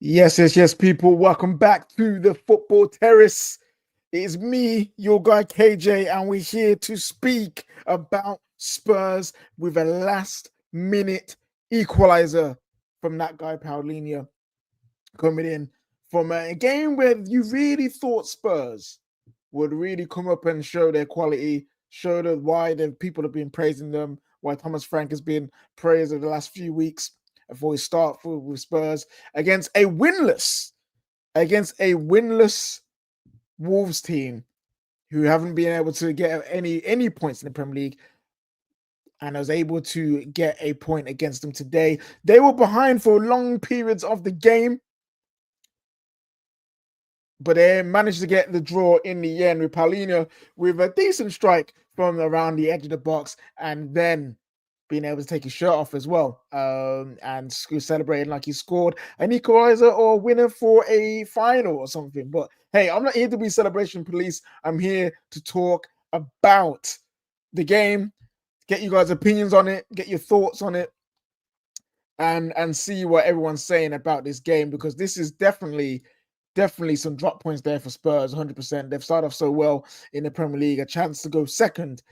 Yes, people. Welcome back to the Football Terrace. It is me, your guy KJ, and we're here to speak about Spurs with a last-minute equalizer from that guy Palhinha coming in from a game where you really thought Spurs would really come up and show their quality, show why the people have been praising them, why Thomas Frank has been praised over the last few weeks before we start with Spurs against a winless Wolves team who haven't been able to get any points in the Premier League, and I was able to get a point against them today. They were behind for long periods of the game, but they managed to get the draw in the end with Palhinha with a decent strike from around the edge of the box, and then being able to take his shirt off as well, and celebrating like he scored an equalizer or winner for a final or something. But hey, I'm not here to be celebration police. I'm here to talk about the game, get you guys' opinions on it, get your thoughts on it, and see what everyone's saying about this game, because this is definitely some drop points there for Spurs. 100%. They've started off so well in the Premier League, a chance to go second,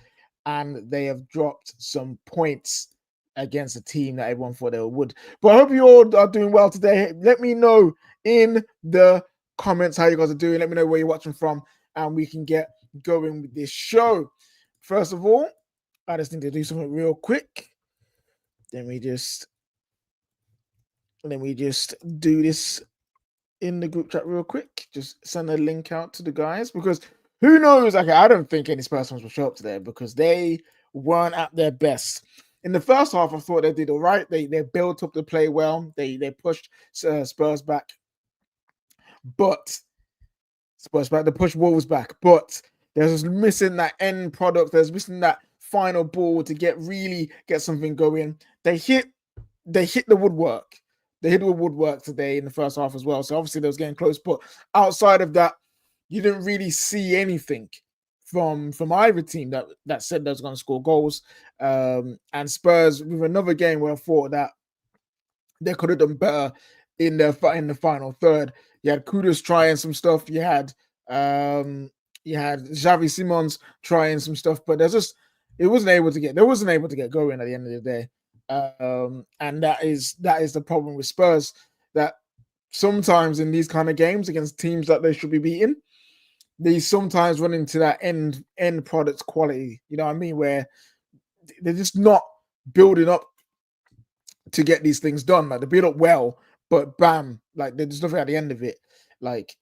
and they have dropped some points against a team that everyone thought they would. But I hope you all are doing well today. Let me know in the comments how you guys are doing. Let me know where you're watching from, and we can get going with this show. First of all, I just need to do something real quick. Let me just do this in the group chat real quick. Just send a link out to the guys, because who knows? Okay, I don't think any Spurs fans will show up today because they weren't at their best. In the first half, I thought they did all right. They built up the play well. They pushed Spurs back, but they pushed Wolves back. But there's missing that end product. There's missing that final ball to get something going. They hit the woodwork. They hit the woodwork today in the first half as well. So obviously they was getting close, but outside of that, you didn't really see anything from either team that said they was going to score goals. And Spurs, with another game where I thought that they could have done better in the final third. You had Kudus trying some stuff. You had Xavi Simons trying some stuff, but they wasn't able to get going at the end of the day. And that is the problem with Spurs, that sometimes in these kind of games against teams that they should be beating, they sometimes run into that end product quality, you know what I mean, where they're just not building up to get these things done. Like, they build up well, but bam, like there's nothing at the end of it. Like,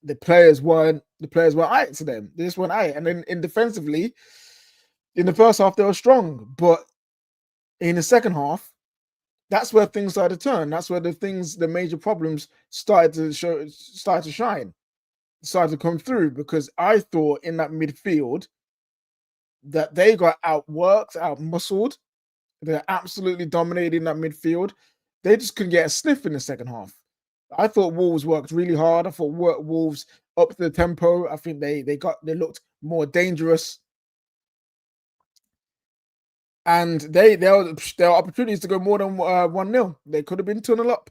the players weren't aight to them. They just weren't aight. And then defensively, in the first half they were strong, but in the second half, that's where things started to turn. That's where the major problems started to shine, started to come through, because I thought in that midfield that they got outworked, out-muscled. They're absolutely dominating that midfield. They just couldn't get a sniff in the second half. I thought Wolves worked really hard. I thought Wolves upped the tempo. I think they looked more dangerous. And there were opportunities to go more than 1-0. They could have been 2-0 up.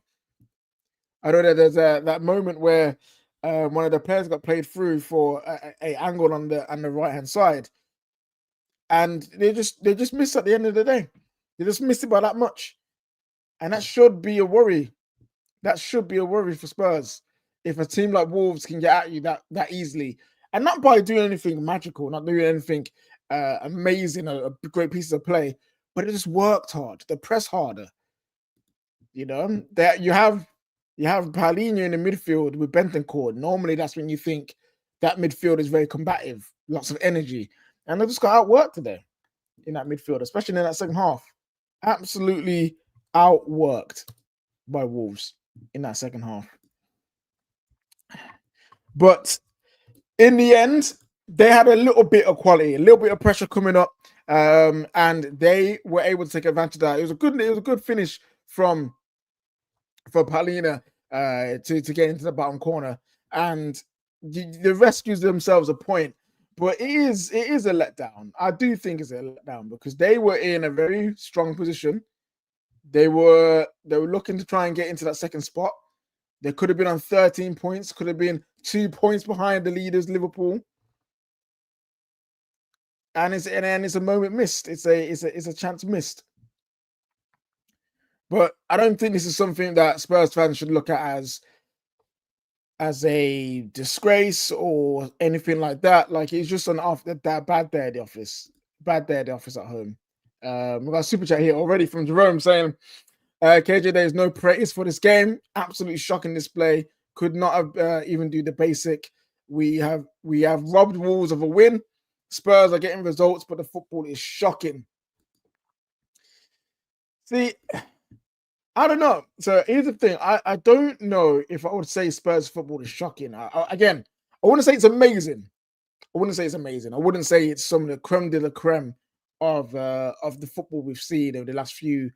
I know that there's that moment where one of the players got played through for a angle on the right hand side, and they just missed at the end of the day. They just missed it by that much, and that should be a worry. That should be a worry for Spurs if a team like Wolves can get at you that easily, and not by doing anything magical, not doing anything amazing, a great piece of play, but it just worked hard. They press harder. You know, that you have Palhinha in the midfield with Bentancur. Normally, that's when you think that midfield is very combative, lots of energy, and they just got outworked today in that midfield, especially in that second half. Absolutely outworked by Wolves in that second half. But in the end, they had a little bit of quality, a little bit of pressure coming up, and they were able to take advantage of that. It was a good finish for Palhinha to get into the bottom corner, and the rescues themselves a point, but it is a letdown. I do think it's a letdown because they were in a very strong position. They were looking to try and get into that second spot. They could have been on 13 points, could have been 2 points behind the leaders, Liverpool. And it's a moment missed. It's a chance missed. But I don't think this is something that Spurs fans should look at as a disgrace or anything like that. Like it's just an that bad day at the office. Bad day at the office at home. We got a super chat here already from Jerome saying, KJ, there is no praise for this game. Absolutely shocking display. Could not have even do the basic. We have robbed Wolves of a win. Spurs are getting results, but the football is shocking. See, I don't know. So here's the thing. I don't know if I would say Spurs football is shocking. I wouldn't say it's amazing. I wouldn't say it's amazing. I wouldn't say it's some of the creme de la creme of the football we've seen over the last few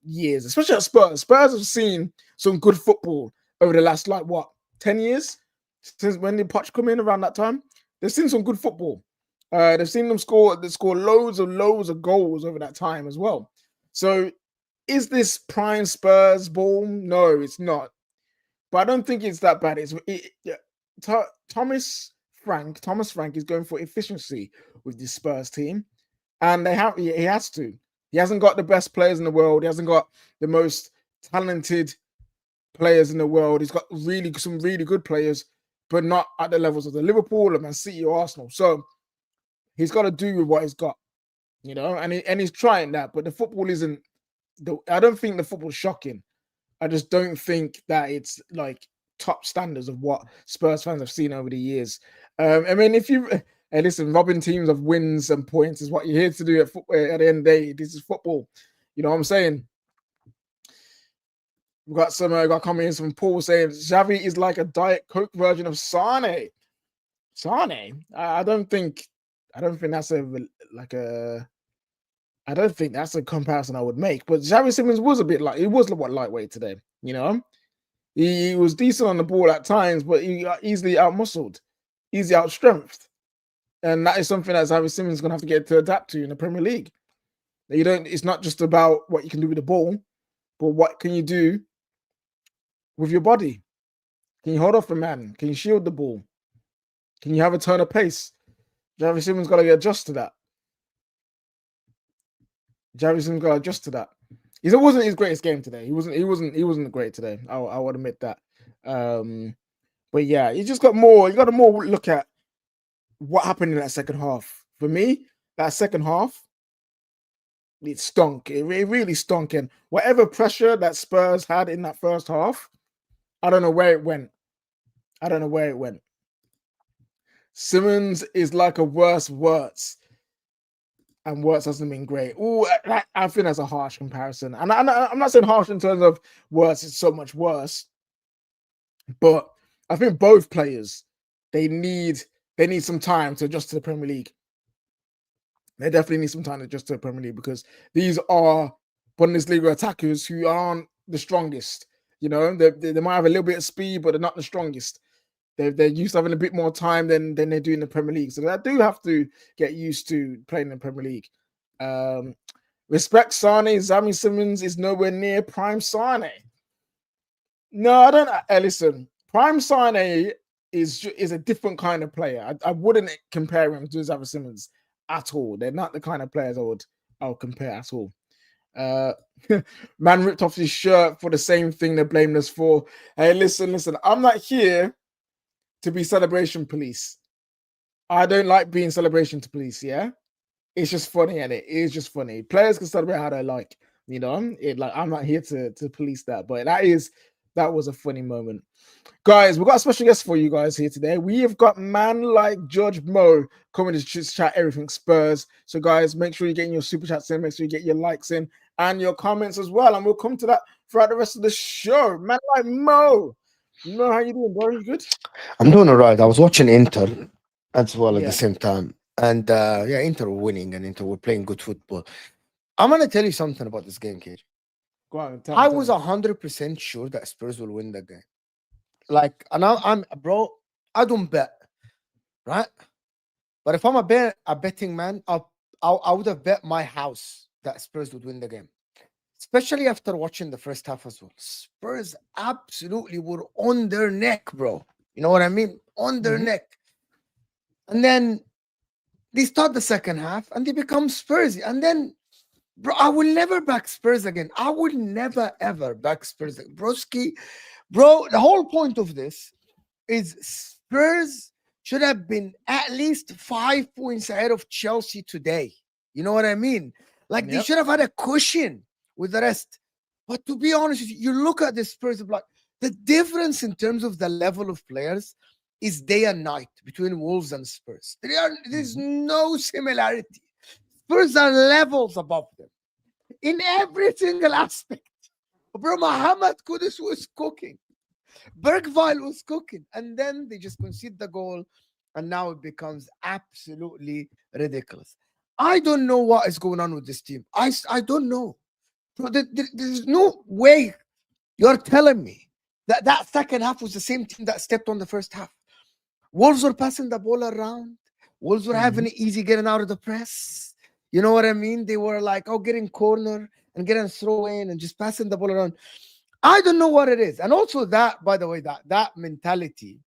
years, especially at Spurs. Spurs have seen some good football over the last 10 years since when did Poch come in around that time. They've seen some good football. They've seen them score loads of goals over that time as well. So is this prime Spurs ball? No, it's not. But I don't think it's that bad. Thomas Frank is going for efficiency with this Spurs team, and he has to. He hasn't got the best players in the world. He hasn't got the most talented players in the world. He's got some really good players, but not at the levels of the Liverpool or Man City or Arsenal. So he's got to do with what he's got, and he's trying that. But the football isn't. I don't think the football's shocking. I just don't think that it's like top standards of what Spurs fans have seen over the years. I mean, listen, robbing teams of wins and points is what you're here to do at the end of the day. This is football. You know what I'm saying? We've got got comments from Paul saying Xavi is like a Diet Coke version of Sane. Sane? I don't think that's I don't think that's a comparison I would make. But Xavi Simons was lightweight today. He was decent on the ball at times, but he got easily outmuscled, easily outstrengthed. And that is something that Xavi Simons is going to have to get to adapt to in the Premier League. It's not just about what you can do with the ball, but what can you do with your body? Can you hold off a man? Can you shield the ball? Can you have a turn of pace? Xavi Simons got to get adjust to that. It wasn't his greatest game today. He wasn't great today. I would admit that. But yeah, you got to more look at what happened in that second half. For me, that second half, it stunk. It really stunk. And whatever pressure that Spurs had in that first half, I don't know where it went. Simmons is like a worse Wirtz. And Wirtz hasn't been great. I think that's a harsh comparison. And I'm not saying harsh in terms of Wirtz is so much worse. But I think both players, they need some time to adjust to the Premier League. They definitely need some time to adjust to the Premier League because these are Bundesliga attackers who aren't the strongest. They might have a little bit of speed, but they're not the strongest. They're used to having a bit more time than they do in the Premier League. So they do have to get used to playing in the Premier League. Respect Sane. Xavi Simons is nowhere near prime Sane. No, I don't. Listen, prime Sane is a different kind of player. I wouldn't compare him to Xavi Simons at all. They're not the kind of players I would compare at all. Man ripped off his shirt for the same thing they blamed us for. Hey, listen. I'm not here to be celebration police. I don't like being celebration to police, yeah? It's just funny, and it is just funny. Players can celebrate how they like, I'm not here to police that, but that was a funny moment. Guys, we've got a special guest for you guys here today. We have got man like Judge Mo coming to chat everything Spurs. So guys, make sure you're getting your super chats in, make sure you get your likes in and your comments as well. And we'll come to that throughout the rest of the show. Man like Mo. How you doing, bro? You good? I'm doing all right. I was watching Inter as well at the same time. And Inter were winning and Inter were playing good football. I'm going to tell you something about this game, Cage. Go on, I was 100% sure that Spurs will win that game. I'm bro, I don't bet, right? But if I'm a betting man, I would have bet my house that Spurs would win the game, especially after watching the first half as well. Spurs absolutely were on their neck, bro. You know what I mean? On their neck. And then they start the second half and they become Spurs. And then, bro, I will never back Spurs again. I will never, ever back Spurs. Broski, bro, the whole point of this is Spurs should have been at least 5 points ahead of Chelsea today. You know what I mean? Like they should have had a cushion with the rest. But to be honest with you, you look at the Spurs of like the difference in terms of the level of players is day and night between Wolves and Spurs. There's no similarity. Spurs are levels above them in every single aspect. Bro, Mohamed Kudus was cooking. Bergvall was cooking. And then they just concede the goal. And now it becomes absolutely ridiculous. I don't know what is going on with this team. I don't know. Bro, there's no way you're telling me that second half was the same team that stepped on the first half. Wolves were passing the ball around. Wolves were having it easy getting out of the press. You know what I mean? They were like, getting corner and getting throw in and just passing the ball around. I don't know what it is. And also that, by the way, that mentality,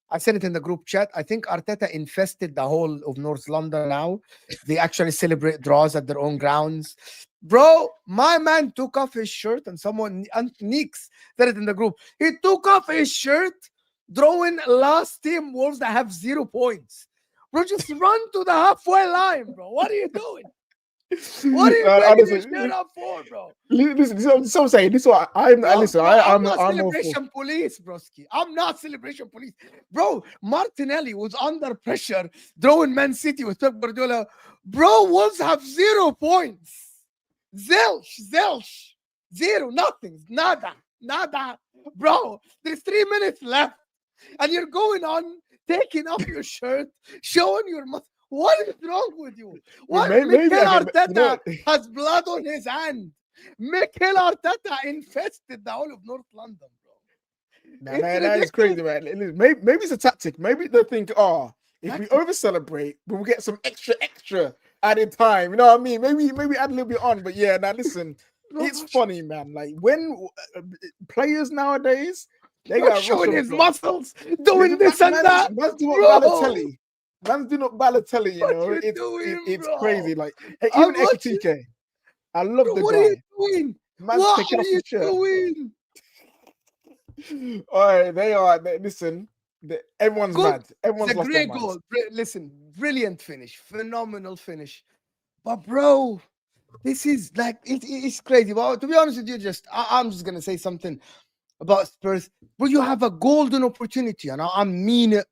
I said it in the group chat. I think Arteta infested the whole of North London now. They actually celebrate draws at their own grounds. Bro, my man took off his shirt and someone, and Neeks said it in the group. He took off his shirt, drawing last team Wolves that have 0 points. Bro, just run to the halfway line, bro. What are you doing? What are you making this shit up for, bro? Listen, this is what I'm saying. This is what I'm not celebration police, broski. I'm not celebration police. Bro, Martinelli was under pressure, drawing Man City with Pep Guardiola. Bro, Wolves have 0 points. Zilch. 0, nothing, nada. Bro, there's 3 minutes left. And you're going on, taking off your shirt, showing your muscle. What is wrong with you? What? Mikel Arteta has blood on his hand. Mikel Arteta infested the whole of North London, bro. That is crazy, man. Maybe it's a tactic. Maybe they think, if we over celebrate, we'll get some extra added time. You know what I mean? Maybe add a little bit on. But yeah, now listen, it's funny, man. Like when players nowadays, they got showing his muscles, doing this and that. Man's doing Balotelli. Man's doing Balotelli, you know. It's crazy. Like even Ekitike. I love the guy. What are you doing? Man's taking off his shirt. All right, they are. Listen, everyone's mad. Everyone's lost their minds. Goal. Listen, brilliant finish, phenomenal finish. But bro, this is like it's crazy. But to be honest with you, I'm just gonna say something about Spurs. But you have a golden opportunity, and I mean it.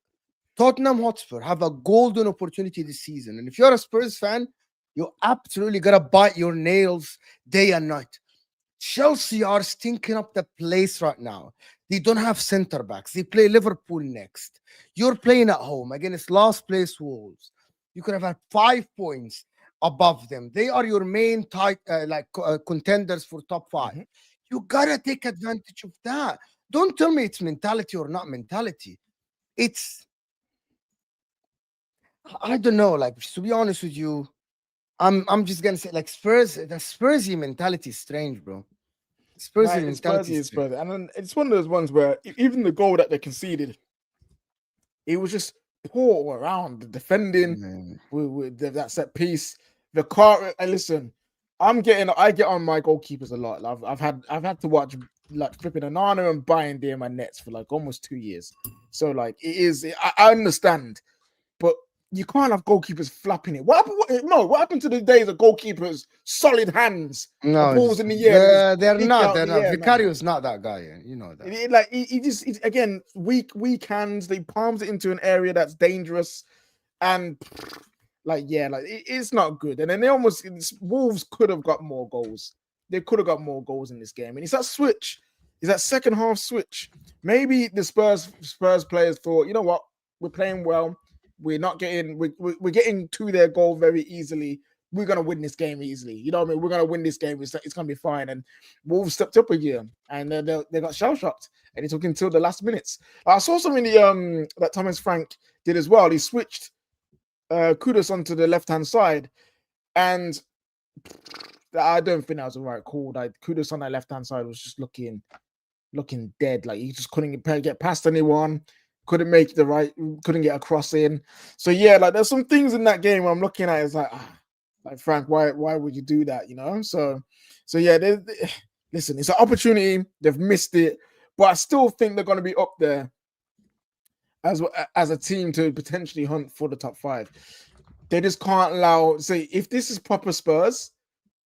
Tottenham Hotspur have a golden opportunity this season. And if you're a Spurs fan, you absolutely got to bite your nails day and night. Chelsea are stinking up the place right now. They don't have center backs. They play Liverpool next. You're playing at home against last place Wolves. You could have had 5 points above them. They are your main contenders for top 5. You got to take advantage of that. Don't tell me it's mentality or not mentality. I don't know. Like, to be honest with you, I'm just gonna say, like, Spurs, the Spursy mentality is strange, bro. Spursy mentality is strange. And then it's one of those ones where even the goal that they conceded, it was just poor all around. The defending with that set piece. The car. And listen, I get on my goalkeepers a lot. I've had to watch like flipping Anana and buying there my nets for like almost 2 years. So like it is. I understand, but you can't have goalkeepers flapping it. What happened to the days of goalkeepers solid hands? No, the balls in the air. They're not. Vicario's not that guy. You know that. He again weak hands. They palms it into an area that's dangerous, and it's not good. And then Wolves could have got more goals. They could have got more goals in this game. And it's that switch. It's that second half switch. Maybe the Spurs players thought, you know what, we're playing well. We're not getting we're getting to their goal very easily. we're gonna win this game easily. You know what I mean? We're gonna win this game. It's gonna be fine. And Wolves stepped up again, and they got shell shocked, and it took until the last minutes. I saw something that Thomas Frank did as well. He switched Kudus onto the left hand side, and I don't think that was the right call. Like Kudus on that left hand side was just looking dead. Like he just couldn't get past anyone. Couldn't get a cross in. So yeah, like there's some things in that game where I'm looking at. It's like Frank, why would you do that? You know. So yeah, listen, it's an opportunity. They've missed it, but I still think they're going to be up there as a team to potentially hunt for the top 5. They just can't allow. Say if this is proper Spurs,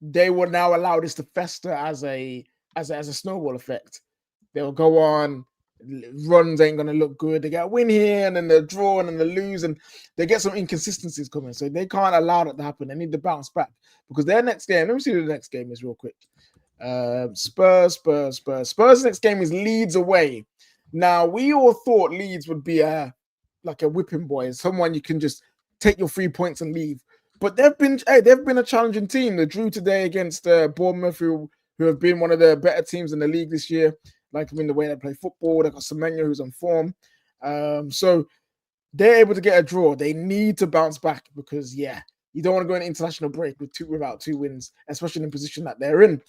they will now allow this to fester as a snowball effect. They'll go on. Runs ain't gonna look good. They get a win here, and then they're draw, and then they lose, and they get some inconsistencies coming. So they can't allow that to happen. They need to bounce back because their next game. Let me see who the next game is real quick. Spurs. Spurs' next game is Leeds away. Now we all thought Leeds would be like a whipping boy, someone you can just take your 3 points and leave. But they've been a challenging team. They drew today against Bournemouth, who have been one of the better teams in the league this year. Like in the way they play football, they got Semenyo who's on form. So they're able to get a draw. They need to bounce back because, yeah, you don't want to go in an international break without 2 wins, especially in the position that they're in.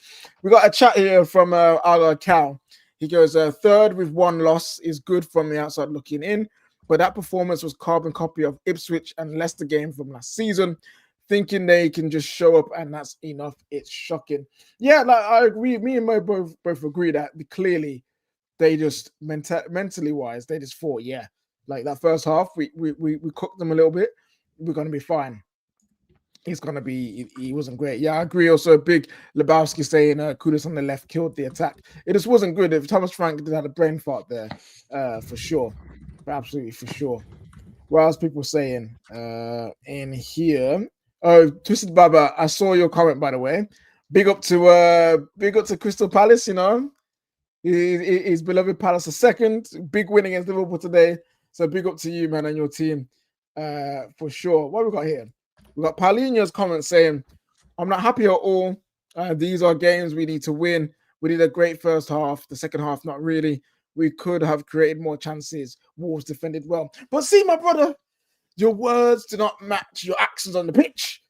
We got a chat here from our Cal. He goes, 3rd with 1 loss is good from the outside looking in, but that performance was carbon copy of Ipswich and Leicester game from last season. Thinking they can just show up and that's enough. It's shocking. Yeah, like I agree. Me and Mo both agree that clearly they just mentally wise, they just thought, yeah, like that first half, we cooked them a little bit. We're gonna be fine. He wasn't great. Yeah, I agree. Also, big Lebowski saying Kudus on the left killed the attack. It just wasn't good. If Thomas Frank did have a brain fart there, for sure. Absolutely for sure. What else people saying in here? Oh, Twisted Baba, I saw your comment, by the way. Big up to Crystal Palace, you know. His beloved Palace a second. Big win against Liverpool today. So big up to you, man, and your team. For sure. What we got here? We got Palhinha's comment saying, I'm not happy at all. These are games we need to win. We did a great first half. The second half, not really. We could have created more chances. Wolves defended well. But see, my brother, your words do not match your actions on the pitch.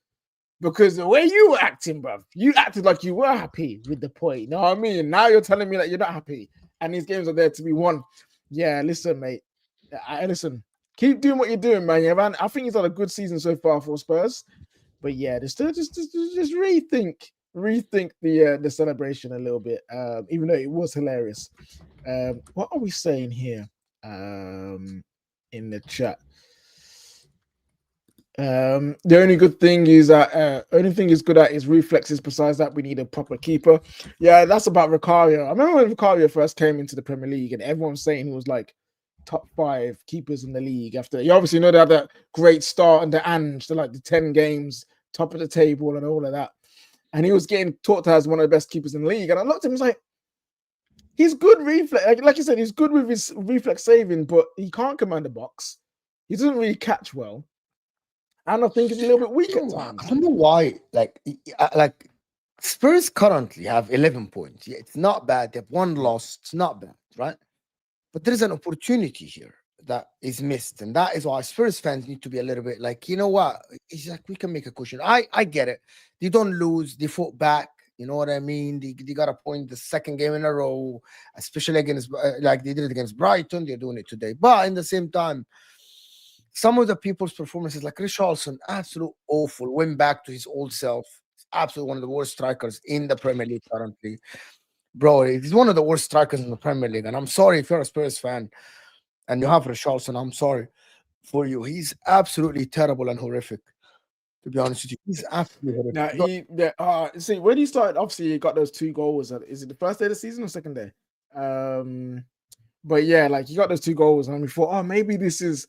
Because the way you were acting, bruv, you acted like you were happy with the point. You know what I mean? Now you're telling me that you're not happy. And these games are there to be won. Yeah, listen, mate. Listen, keep doing what you're doing, man. Yeah, man. I think he's had a good season so far for Spurs. But yeah, just rethink the celebration a little bit. Even though it was hilarious. What are we saying here? In the chat. The only good thing is that only thing he's good at is reflexes. Besides that, we need a proper keeper. Yeah, that's about Vicario. I remember when Vicario first came into the Premier League, and everyone was saying he was like top 5 keepers in the league. After you obviously know they had that great start under Ange, like the 10 games, top of the table, and all of that. And he was getting talked to as one of the best keepers in the league. And I looked at him, I was like, he's good reflex. Like you said, he's good with his reflex saving, but he can't command the box. He doesn't really catch well. And I think it's a little bit weak at times. I don't know why. Like Spurs currently have 11 points. Yeah, it's not bad. They have 1 loss. It's not bad, right? But there is an opportunity here that is missed, and that is why Spurs fans need to be a little bit like, you know what? It's like we can make a cushion. I get it. They don't lose. They fought back. You know what I mean? They got a point the 2nd game in a row, especially against like they did it against Brighton. They're doing it today, but in the same time, some of the people's performances, like Richarlison, absolute awful. Went back to his old self. Absolutely one of the worst strikers in the Premier League currently. Bro, he's one of the worst strikers in the Premier League. And I'm sorry if you're a Spurs fan and you have Richarlison, I'm sorry for you. He's absolutely terrible and horrific, to be honest with you. He's absolutely horrific. Now, see, when he started, obviously he got those 2 goals. Is it the first day of the season or second day? But yeah, like he got those 2 goals, and we thought, oh, maybe this is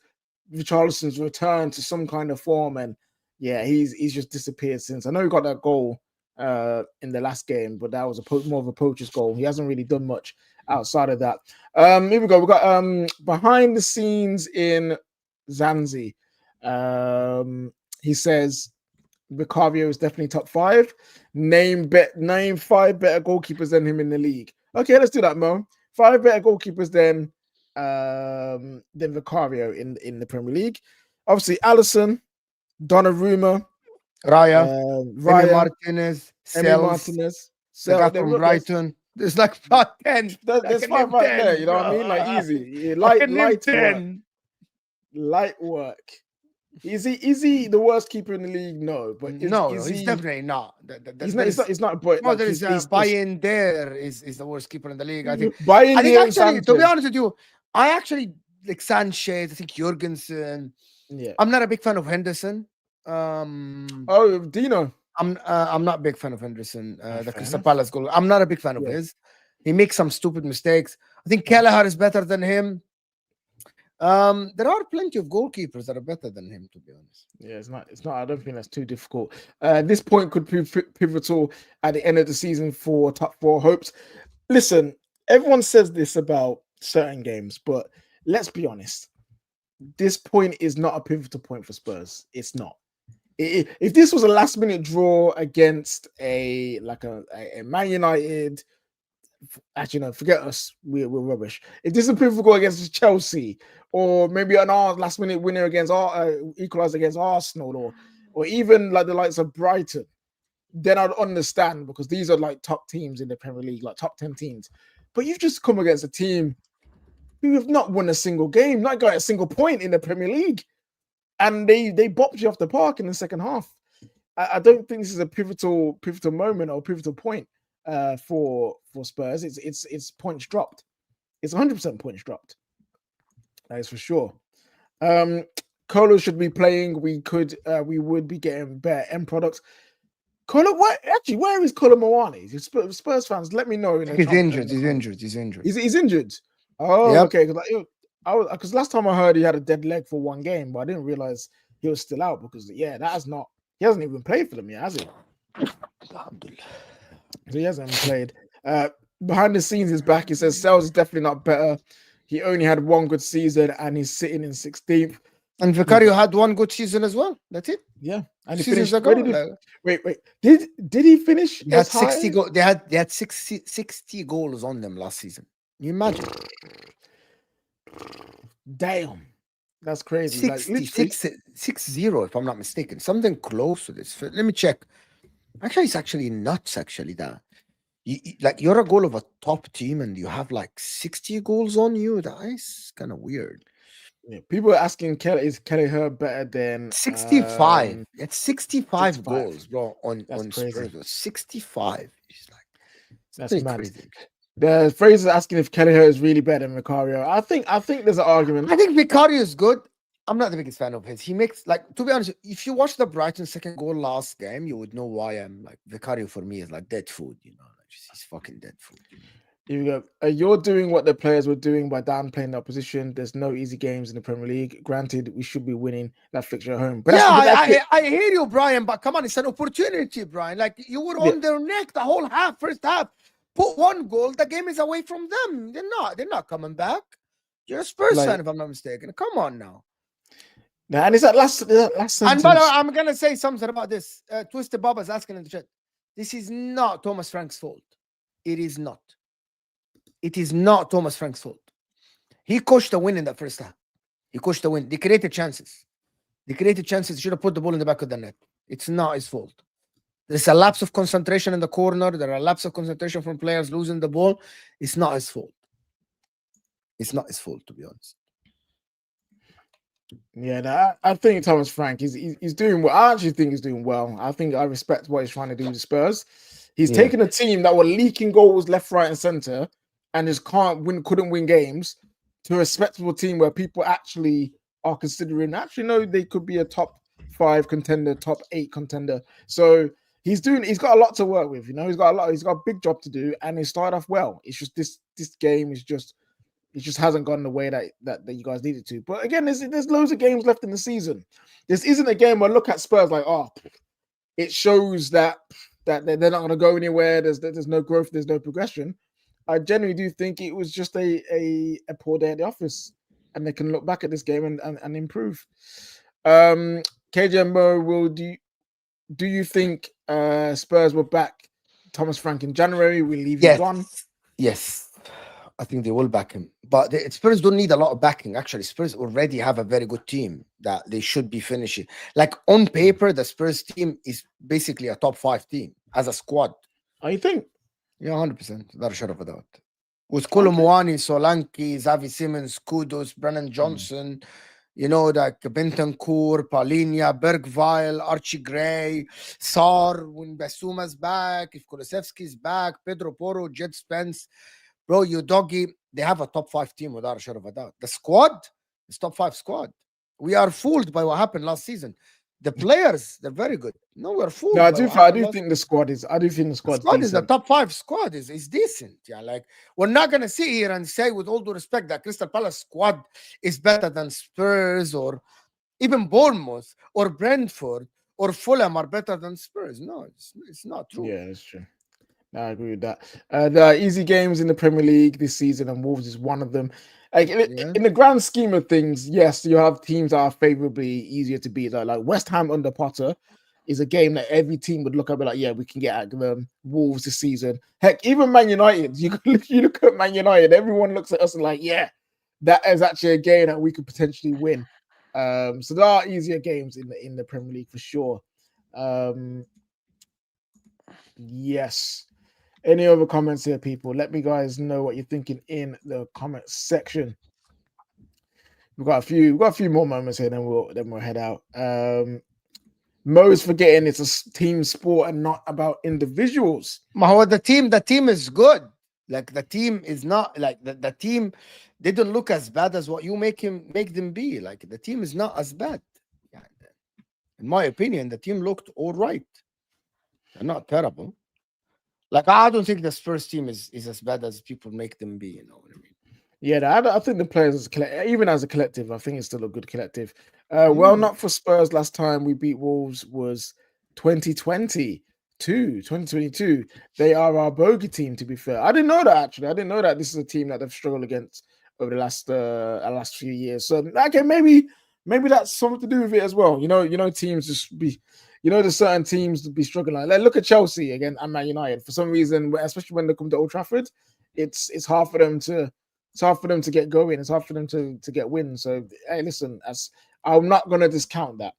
Richarlison's return to some kind of form, and yeah, he's just disappeared since. I know he got that goal in the last game, but that was more of a poacher's goal. He hasn't really done much outside of that. Here we go. We got behind the scenes in Zanzi. He says Vicario is definitely top 5. Name 5 better goalkeepers than him in the league. Okay, let's do that, Mo. 5 better goalkeepers than Vicario in the Premier League. Obviously, Alisson, Donnarumma, Raya, Emi Raya, Martinez, Emi Sells, Martinez. the guy So from Brighton. There's like 10. there's I can 5 name right there. 10, You know bro. what I mean? Like easy, I can name light work, 10. light work. Is he the worst keeper in the league? No, but No, is he's he? definitely not. He's not. He's not. But No, like there is he's Bayern there is the worst keeper in the league. I think buying there and actually, to be Sanchez. honest with you, I actually like Sanchez, I think Jurgensen. Yeah. I'm not a big fan of Henderson. Oh, Dino. I'm not a big fan of Henderson, the Crystal enough. Palace goal. I'm not a big fan of his. He makes some stupid mistakes. I think Kelleher is better than him. There are plenty of goalkeepers that are better than him, to be honest. Yeah, it's not. I don't think that's too difficult. This point could be pivotal at the end of the season for top 4 hopes. Listen, everyone says this about certain games, but let's be honest. This point is not a pivotal point for Spurs. It's not. If this was a last-minute draw against a Man United, actually no, forget us. We're rubbish. If this is a pivotal goal against Chelsea, or maybe an last-minute winner against equalizer against Arsenal, or even like the likes of Brighton, then I'd understand because these are like top teams in the Premier League, like top 10 teams. But you've just come against a team who have not won a single game, not got a single point in the Premier League. And they bopped you off the park in the second half. I don't think this is a pivotal moment or pivotal point for Spurs. It's points dropped. It's 100% points dropped. That is for sure. Colo should be playing. We would be getting better end products. Colo, where is Colo Moani? Spurs fans, let me know. He's injured. He's injured. He's injured. Oh, Yep. okay. Because last time I heard he had a dead leg for 1 game, but I didn't realize he was still out because he hasn't even played for them yet, has he? So he hasn't played. Behind the scenes, he's back. He says Sells is definitely not better. He only had 1 good season and he's sitting in 16th. And Vicario had 1 good season as well. That's it. Yeah, and he Seasons finished. ago, wait. Did he finish? They had 60 goals. They had 60 goals on them last season. Can you imagine? Damn, that's crazy. 6-0, if I'm not mistaken, something close to this. Let me check. Actually, it's actually nuts. Actually, that you're a goal of a top team and you have like 60 goals on you. That is kind of weird. Yeah, people are asking is Kelleher better than 65? It's 65 goals, bro. On crazy. Spurs, 65. It's like that's mad. Crazy. The Fraser's asking if Kelleher is really better than Vicario. I think there's an argument. I think Vicario is good. I'm not the biggest fan of his. He makes, like, to be honest, if you watch the Brighton second goal last game, you would know why I'm like Vicario for me is like dead food, you know, like he's fucking dead food. Here we go. You're doing what the players were doing by downplaying the opposition. There's no easy games in the Premier League. Granted, we should be winning that fixture at home. But I hear you, Brian. But come on, it's an opportunity, Brian. Like you were on their neck the whole first half. Put 1 goal, the game is away from them. They're not coming back. You're a Spurs fan, if I'm not mistaken. Come on now. And it's that last sentence. And but I'm gonna say something about this. Twisted Baba's asking in the chat. This is not Thomas Frank's fault. It is not. It is not Thomas Frank's fault. He coached the win in that first half. He coached the win. They created chances. They should have put the ball in the back of the net. It's not his fault. There's a lapse of concentration in the corner. There are lapse of concentration from players losing the ball. It's not his fault. It's not his fault, to be honest. Yeah, I think Thomas Frank he's doing well. I actually think he's doing well. I respect what he's trying to do with Spurs. He's taken a team that were leaking goals left, right, and center, and just couldn't win games, to a respectable team where people actually are considering. Actually, no, they could be a top 5 contender, top 8 contender. So he's got a lot to work with. You know, he's got a big job to do, and he started off well. It's just this game is just. It just hasn't gone the way that you guys needed to. But again, there's loads of games left in the season. This isn't a game where I look at Spurs like, it shows that they're not going to go anywhere. There's no growth. There's no progression. I genuinely do think it was just a poor day at the office, and they can look back at this game and improve. KJMO, do you think Spurs will back Thomas Frank in January? We leave you Yes, gone. yes. I think they will back him. But the Spurs don't need a lot of backing. Actually, Spurs already have a very good team that they should be finishing. Like on paper, the Spurs team is basically a top 5 team as a squad. Oh, you think? Yeah, 100%. Not a shadow of a doubt. With Okay. Kolomuani, Solanke, Xavi Simmons, Kudos, Brennan Johnson, you know, like Bentancur, Palhinha, Bergvile, Archie Gray, Sar, when Basuma's back, if Kulusevski's back, Pedro Porro, Jed Spence, bro, you doggy, they have a top 5 team without a shadow of a doubt. The squad is top 5 squad. We are fooled by what happened last season. The players, they're very good. No, we're No, fooled by what I happened do last. think the squad is. I do think the The squad's squad is a decent. top 5 squad, is decent. Yeah, like we're not gonna sit here and say with all due respect that Crystal Palace squad is better than Spurs or even Bournemouth or Brentford or Fulham are better than Spurs. No, it's not true. Yeah, that's true. I agree with that. There are easy games in the Premier League this season, and Wolves is one of them. Like Yeah. in the grand scheme of things, yes, you have teams that are favorably easier to beat. Like West Ham under Potter is a game that every team would look at, and be like, yeah, we can get at them. Wolves this season. Heck, even Man United. You look at Man United. Everyone looks at us and like, yeah, that is actually a game that we could potentially win. So there are easier games in the Premier League for sure. Yes. Any other comments here, people? Let me guys know what you're thinking in the comment section. We've got a few more moments here, then we'll head out. Mo's forgetting it's a team sport and not about individuals. The team is good. Like the team is not like the team didn't look as bad as what you make them be. Like the team is not as bad. Yeah, in my opinion, the team looked all right. They're not terrible. Like I don't think the Spurs team is as bad as people make them be. You know what I mean? Yeah, I think the players, even as a collective, I think it's still a good collective. Well, not for Spurs. Last time we beat Wolves was 2022. They are our bogey team, to be fair. I didn't know that, actually. I didn't know that this is a team that they've struggled against over the last few years. So, okay, maybe that's something to do with it as well. Teams just be, there's certain teams to be struggling. Like look at Chelsea again and Man United. For some reason, especially when they come to Old Trafford, it's hard for them to get going. It's hard for them to get wins. So hey, listen, I'm not gonna discount that.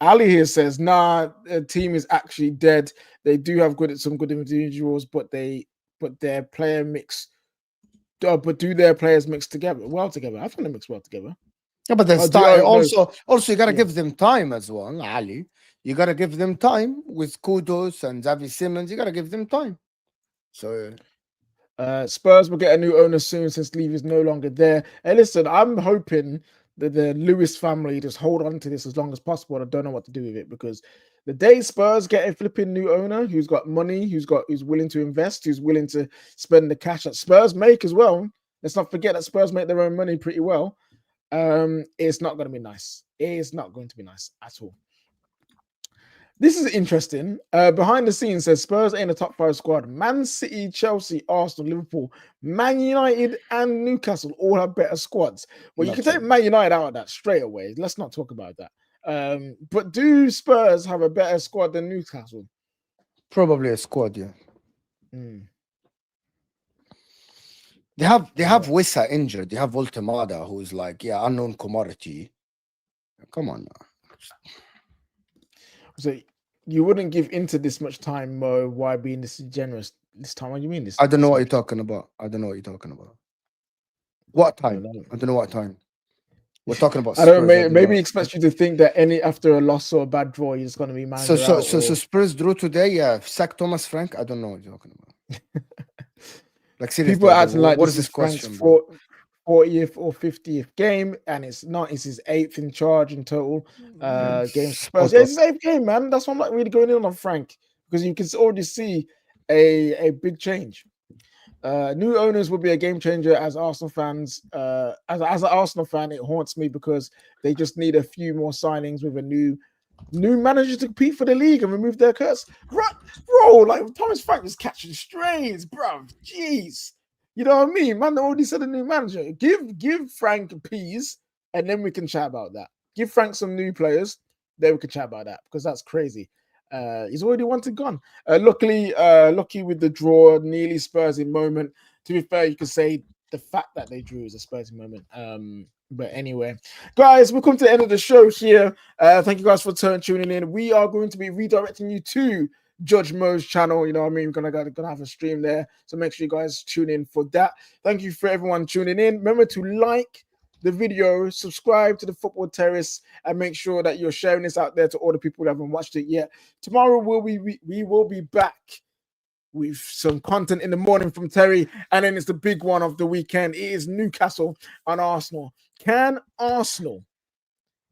Ali here says, nah, the team is actually dead. They do have some good individuals, but their player mix but do their players mix well together? I think they mix well together. Yeah, but there's also you gotta Yeah. give them time as well, Ali. You gotta give them time with Kudos and Xavi Simmons. You gotta give them time. So Spurs will get a new owner soon since Levy is no longer there. Hey, listen, I'm hoping that the Lewis family just hold on to this as long as possible. I don't know what to do with it because the day Spurs get a flipping new owner who's got money, who's willing to invest, who's willing to spend the cash that Spurs make as well. Let's not forget that Spurs make their own money pretty well. It's not going to be nice. It's not going to be nice at all. This is interesting. Behind the scenes says Spurs ain't a top 5 squad. Man City, Chelsea, Arsenal, Liverpool, Man United, and Newcastle all have better squads. Well, you can take Man United out of that straight away. Let's not talk about that. But do Spurs have a better squad than Newcastle? probably a squad, yeah. Mm. They have Wissa injured. They have Voltemada, who's like, unknown commodity. Come on now. So you wouldn't give into this much time, Mo. Why being this generous this time? What do you mean this? I don't know what you're talking about. What time? I don't know what time. We're talking about I Spurs. don't know. Maybe expect you to think that after a loss or a bad draw, you're just going to be manager so Spurs drew today. Yeah, sack Thomas Frank. I don't know what you're talking about. Like seriously, people are acting like what this is is Frank's question, bro? 40th or 50th game, and it's not. It's his 8th in charge in total games. Spurs. Yeah, it's his 8th game, man. That's why I'm not really going in on Frank because you can already see a big change. New owners will be a game changer as Arsenal fans. As an Arsenal fan, it haunts me because they just need a few more signings with a new manager to compete for the league and remove their curse. Bro, like Thomas Frank is catching strays, bro. Jeez. You know what I mean? Man, they already said a new manager. Give Frank peas, and then we can chat about that. Give Frank some new players, then we could chat about that, because that's crazy. He's already wanted gone. Lucky with the draw, nearly Spursy moment. To be fair, you could say the fact that they drew is a Spursy moment. But anyway, guys, we've come to the end of the show here. Thank you guys for tuning in. We are going to be redirecting you to Judge Mo's channel. You know what I mean? We're gonna have a stream there, so make sure you guys tune in for that. Thank you for everyone tuning in. Remember to like the video, subscribe to the Football Terrace, and make sure that you're sharing this out there to all the people who haven't watched it yet. Tomorrow we will be back with some content in the morning from Terry, and then it's the big one of the weekend. It is Newcastle and Arsenal. Can Arsenal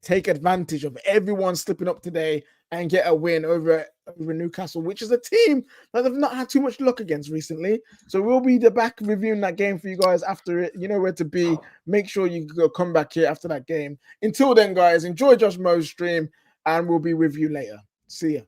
take advantage of everyone slipping up today and get a win over Newcastle, which is a team that they've not had too much luck against recently? So we'll be back reviewing that game for you guys after it. You know where to be. Make sure you go come back here after that game. Until then, guys, enjoy Josh Mo's stream, and we'll be with you later. See ya.